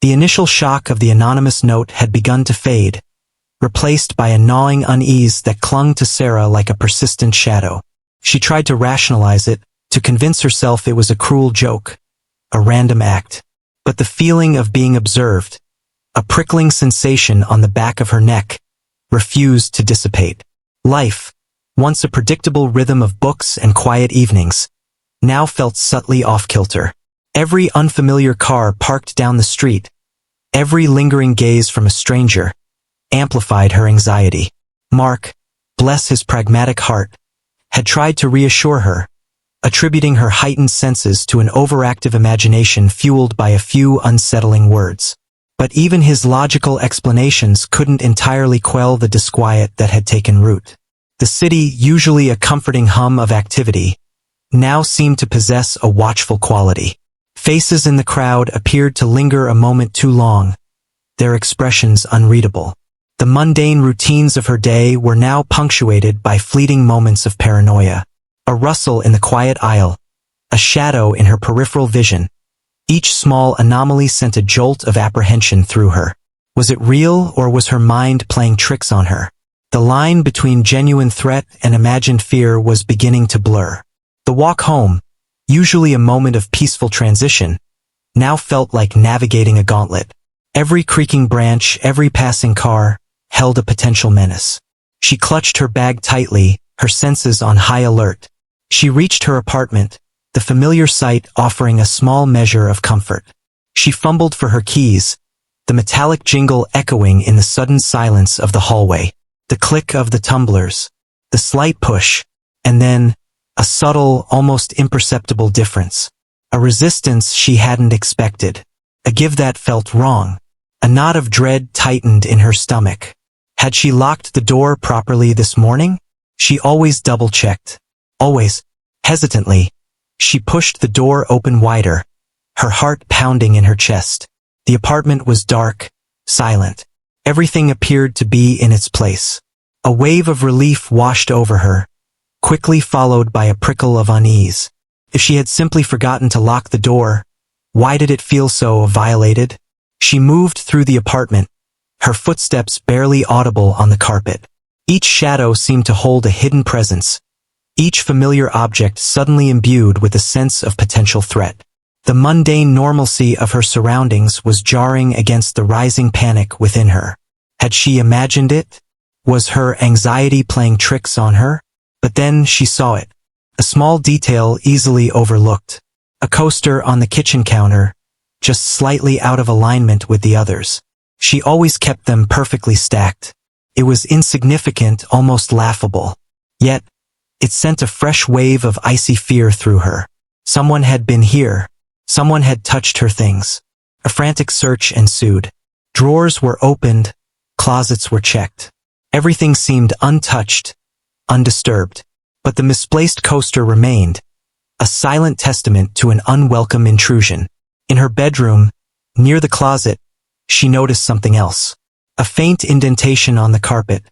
The initial shock of the anonymous note had begun to fade, replaced by a gnawing unease that clung to Sarah like a persistent shadow. She tried to rationalize it, to convince herself it was a cruel joke, a random act. But the feeling of being observed, a prickling sensation on the back of her neck, refused to dissipate. Life, once a predictable rhythm of books and quiet evenings, now felt subtly off-kilter. Every unfamiliar car parked down the street, every lingering gaze from a stranger, amplified her anxiety. Mark, bless his pragmatic heart, had tried to reassure her, attributing her heightened senses to an overactive imagination fueled by a few unsettling words. But even his logical explanations couldn't entirely quell the disquiet that had taken root. The city, usually a comforting hum of activity, now seemed to possess a watchful quality. Faces in the crowd appeared to linger a moment too long, their expressions unreadable. The mundane routines of her day were now punctuated by fleeting moments of paranoia. A rustle in the quiet aisle, a shadow in her peripheral vision. Each small anomaly sent a jolt of apprehension through her. Was it real, or was her mind playing tricks on her? The line between genuine threat and imagined fear was beginning to blur. The walk home, usually a moment of peaceful transition, now felt like navigating a gauntlet. Every creaking branch, every passing car, held a potential menace. She clutched her bag tightly, her senses on high alert. She reached her apartment, the familiar sight offering a small measure of comfort. She fumbled for her keys, the metallic jingle echoing in the sudden silence of the hallway. The click of the tumblers, the slight push, and then a subtle, almost imperceptible difference. A resistance she hadn't expected. A give that felt wrong. A knot of dread tightened in her stomach. Had she locked the door properly this morning? She always double-checked. Always. Hesitantly, she pushed the door open wider, her heart pounding in her chest. The apartment was dark, silent. Everything appeared to be in its place. A wave of relief washed over her, quickly followed by a prickle of unease. If she had simply forgotten to lock the door, why did it feel so violated? She moved through the apartment, her footsteps barely audible on the carpet. Each shadow seemed to hold a hidden presence, each familiar object suddenly imbued with a sense of potential threat. The mundane normalcy of her surroundings was jarring against the rising panic within her. Had she imagined it? Was her anxiety playing tricks on her? But then she saw it. A small detail easily overlooked. A coaster on the kitchen counter, just slightly out of alignment with the others. She always kept them perfectly stacked. It was insignificant, almost laughable. Yet, it sent a fresh wave of icy fear through her. Someone had been here. Someone had touched her things. A frantic search ensued. Drawers were opened, closets were checked. Everything seemed untouched, undisturbed. But the misplaced coaster remained, a silent testament to an unwelcome intrusion. In her bedroom, near the closet, she noticed something else. A faint indentation on the carpet,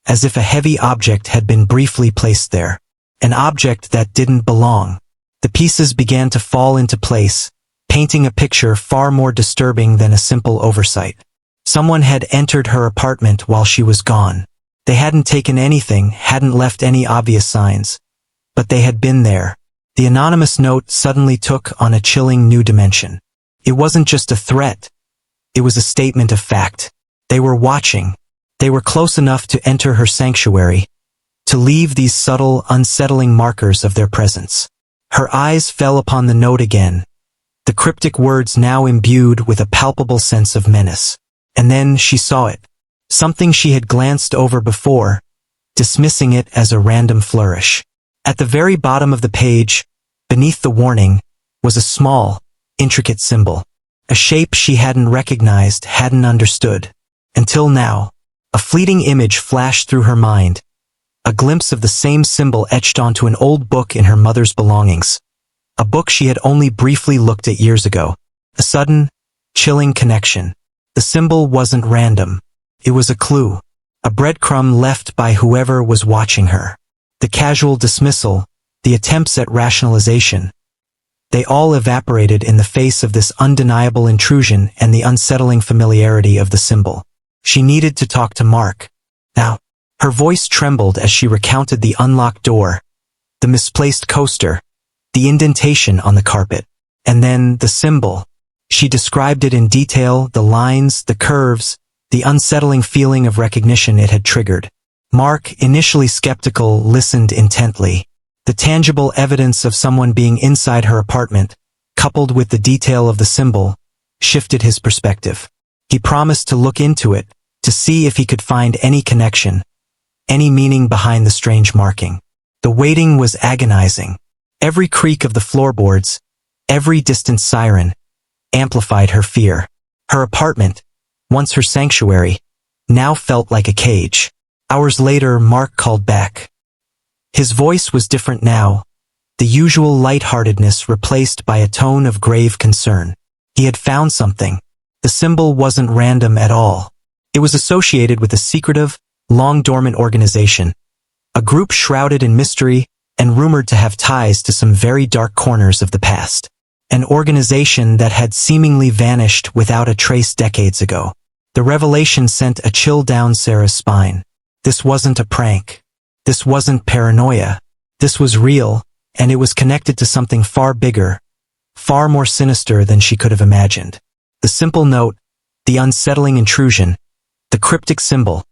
as if a heavy object had been briefly placed there. An object that didn't belong. The pieces began to fall into place, painting a picture far more disturbing than a simple oversight. Someone had entered her apartment while she was gone. They hadn't taken anything, hadn't left any obvious signs. But they had been there. The anonymous note suddenly took on a chilling new dimension. It wasn't just a threat. It was a statement of fact. They were watching. They were close enough to enter her sanctuary, to leave these subtle, unsettling markers of their presence. Her eyes fell upon the note again, the cryptic words now imbued with a palpable sense of menace. And then she saw it. Something she had glanced over before, dismissing it as a random flourish. At the very bottom of the page, beneath the warning, was a small, intricate symbol. A shape she hadn't recognized, hadn't understood. Until now, a fleeting image flashed through her mind. A glimpse of the same symbol etched onto an old book in her mother's belongings. A book she had only briefly looked at years ago. A sudden, chilling connection. The symbol wasn't random. It was a clue. A breadcrumb left by whoever was watching her. The casual dismissal, the attempts at rationalization. They all evaporated in the face of this undeniable intrusion and the unsettling familiarity of the symbol. She needed to talk to Mark. Now, her voice trembled as she recounted the unlocked door, the misplaced coaster, the indentation on the carpet, and then the symbol. She described it in detail, the lines, the curves, the unsettling feeling of recognition it had triggered. Mark, initially skeptical, listened intently. The tangible evidence of someone being inside her apartment, coupled with the detail of the symbol, shifted his perspective. He promised to look into it, to see if he could find any connection, any meaning behind the strange marking. The waiting was agonizing. Every creak of the floorboards, every distant siren, amplified her fear. Her apartment, once her sanctuary, now felt like a cage. Hours later, Mark called back. His voice was different now, the usual lightheartedness replaced by a tone of grave concern. He had found something. The symbol wasn't random at all. It was associated with a secretive, long-dormant organization, a group shrouded in mystery and rumored to have ties to some very dark corners of the past. An organization that had seemingly vanished without a trace decades ago. The revelation sent a chill down Sarah's spine. This wasn't a prank. This wasn't paranoia. This was real, and it was connected to something far bigger, far more sinister than she could have imagined. The simple note, the unsettling intrusion, the cryptic symbol.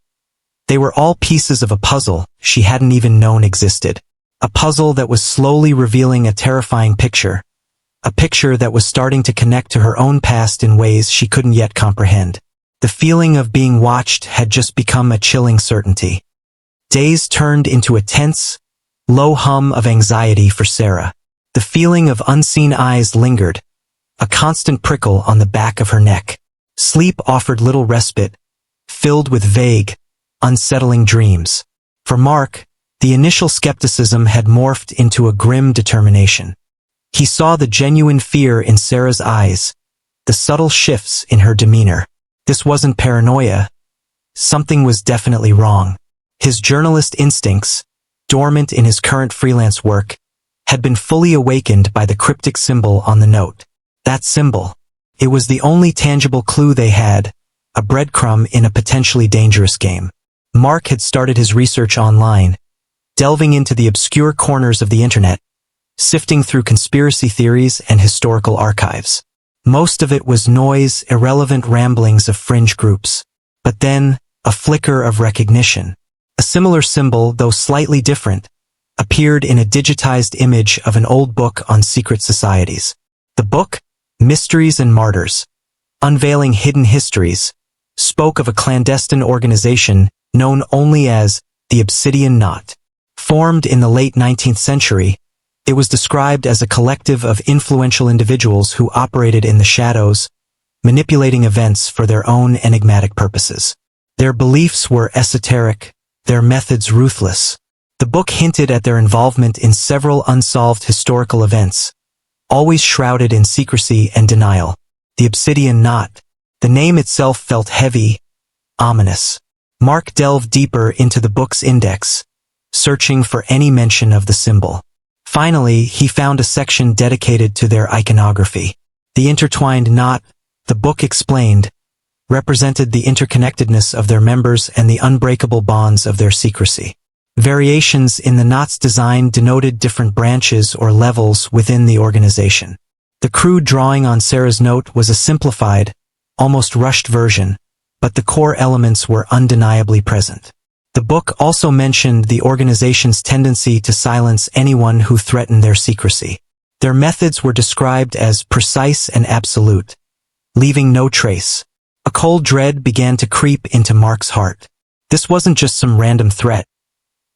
They were all pieces of a puzzle she hadn't even known existed. A puzzle that was slowly revealing a terrifying picture. A picture that was starting to connect to her own past in ways she couldn't yet comprehend. The feeling of being watched had just become a chilling certainty. Days turned into a tense, low hum of anxiety for Sarah. The feeling of unseen eyes lingered, a constant prickle on the back of her neck. Sleep offered little respite, filled with vague, unsettling dreams. For Mark, the initial skepticism had morphed into a grim determination. He saw the genuine fear in Sarah's eyes, the subtle shifts in her demeanor. This wasn't paranoia. Something was definitely wrong. His journalist instincts, dormant in his current freelance work, had been fully awakened by the cryptic symbol on the note. That symbol. It was the only tangible clue they had, a breadcrumb in a potentially dangerous game. Mark had started his research online, delving into the obscure corners of the internet, sifting through conspiracy theories and historical archives. Most of it was noise, irrelevant ramblings of fringe groups. But then, a flicker of recognition. A similar symbol, though slightly different, appeared in a digitized image of an old book on secret societies. The book, Mysteries and Martyrs, unveiling hidden histories, spoke of a clandestine organization known only as the Obsidian Knot. Formed in the late 19th century, it was described as a collective of influential individuals who operated in the shadows, manipulating events for their own enigmatic purposes. Their beliefs were esoteric, their methods ruthless. The book hinted at their involvement in several unsolved historical events, always shrouded in secrecy and denial. The Obsidian Knot. The name itself felt heavy, ominous. Mark delved deeper into the book's index, searching for any mention of the symbol. Finally, he found a section dedicated to their iconography. The intertwined knot, the book explained, represented the interconnectedness of their members and the unbreakable bonds of their secrecy. Variations in the knot's design denoted different branches or levels within the organization. The crude drawing on Sarah's note was a simplified, almost rushed version, but the core elements were undeniably present. The book also mentioned the organization's tendency to silence anyone who threatened their secrecy. Their methods were described as precise and absolute, leaving no trace. A cold dread began to creep into Mark's heart. This wasn't just some random threat.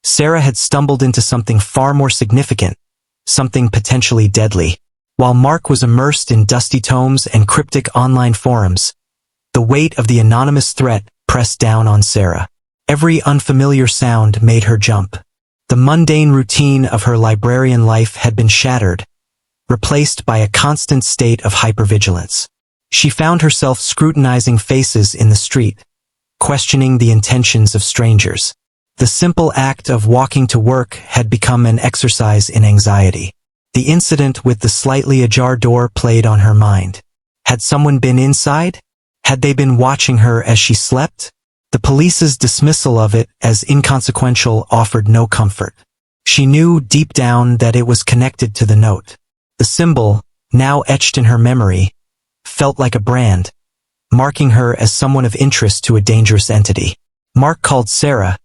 Sarah had stumbled into something far more significant, something potentially deadly. While Mark was immersed in dusty tomes and cryptic online forums, the weight of the anonymous threat pressed down on Sarah. Every unfamiliar sound made her jump. The mundane routine of her librarian life had been shattered, replaced by a constant state of hypervigilance. She found herself scrutinizing faces in the street, questioning the intentions of strangers. The simple act of walking to work had become an exercise in anxiety. The incident with the slightly ajar door played on her mind. Had someone been inside? Had they been watching her as she slept? The police's dismissal of it as inconsequential offered no comfort. She knew deep down that it was connected to the note. The symbol, now etched in her memory, felt like a brand, marking her as someone of interest to a dangerous entity. Mark called Sarah,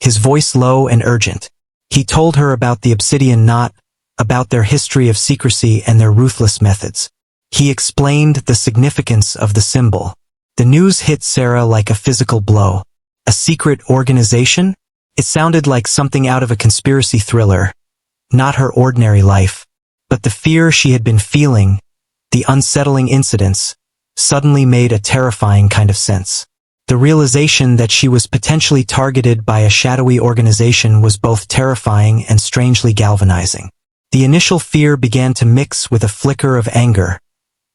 his voice low and urgent. He told her about the obsidian knot, about their history of secrecy and their ruthless methods. He explained the significance of the symbol. The news hit Sarah like a physical blow. A secret organization? It sounded like something out of a conspiracy thriller, not her ordinary life. But the fear she had been feeling, the unsettling incidents, suddenly made a terrifying kind of sense. The realization that she was potentially targeted by a shadowy organization was both terrifying and strangely galvanizing. The initial fear began to mix with a flicker of anger,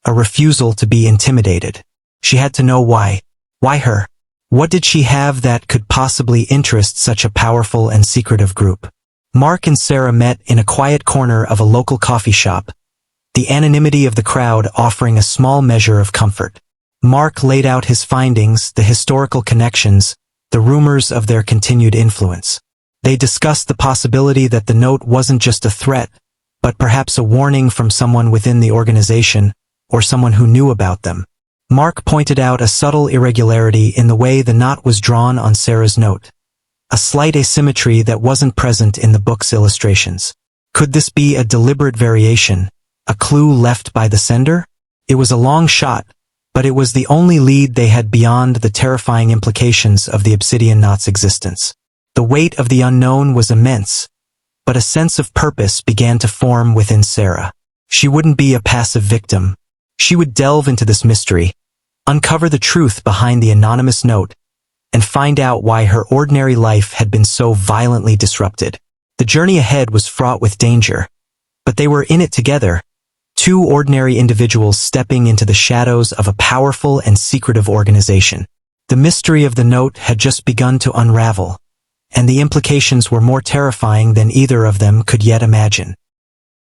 a refusal to be intimidated. She had to know why. Why her? What did she have that could possibly interest such a powerful and secretive group? Mark and Sarah met in a quiet corner of a local coffee shop, the anonymity of the crowd offering a small measure of comfort. Mark laid out his findings, the historical connections, the rumors of their continued influence. They discussed the possibility that the note wasn't just a threat, but perhaps a warning from someone within the organization, or someone who knew about them. Mark pointed out a subtle irregularity in the way the knot was drawn on Sarah's note. A slight asymmetry that wasn't present in the book's illustrations. Could this be a deliberate variation, a clue left by the sender? It was a long shot, but it was the only lead they had beyond the terrifying implications of the obsidian knot's existence. The weight of the unknown was immense, but a sense of purpose began to form within Sarah. She wouldn't be a passive victim. She would delve into this mystery, uncover the truth behind the anonymous note, and find out why her ordinary life had been so violently disrupted. The journey ahead was fraught with danger, but they were in it together, two ordinary individuals stepping into the shadows of a powerful and secretive organization. The mystery of the note had just begun to unravel, and the implications were more terrifying than either of them could yet imagine.